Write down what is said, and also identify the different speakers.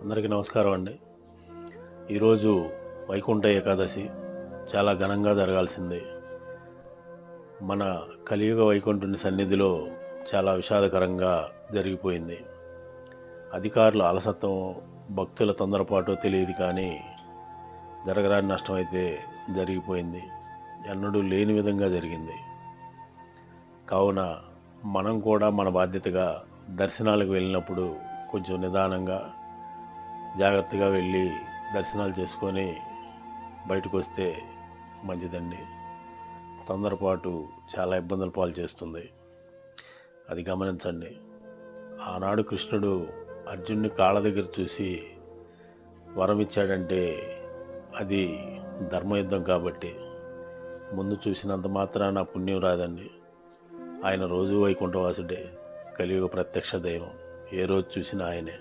Speaker 1: అందరికీ నమస్కారం అండి. ఈరోజు వైకుంఠ ఏకాదశి చాలా ఘనంగా జరగాల్సింది. మన కలియుగ వైకుంఠుని సన్నిధిలో చాలా విషాదకరంగా జరిగిపోయింది. అధికారుల అలసత్వం, భక్తుల తొందరపాటు తెలియదు కానీ జరగరాని నష్టం అయితే జరిగిపోయింది. ఎన్నడూ లేని విధంగా జరిగింది. కావున మనం కూడా మన బాధ్యతగా దర్శనాలకు వెళ్ళినప్పుడు కొంచెం నిదానంగా జాగ్రత్తగా వెళ్ళి దర్శనాలు చేసుకొని బయటకు వస్తే మంచిదండి. తొందరపాటు చాలా ఇబ్బందుల పాలు చేస్తుంది, అది గమనించండి. ఆనాడు కృష్ణుడు అర్జునుని కాళ్ళ దగ్గర చూసి వరం ఇచ్చాడంటే అది ధర్మయుద్ధం కాబట్టి ముందు చూసినంత మాత్రాన పుణ్యం రాదండి. ఆయన రోజు వైకుంఠవాసుడే, కలియుగ ప్రత్యక్ష దైవం, ఏ రోజు చూసినా ఆయనే.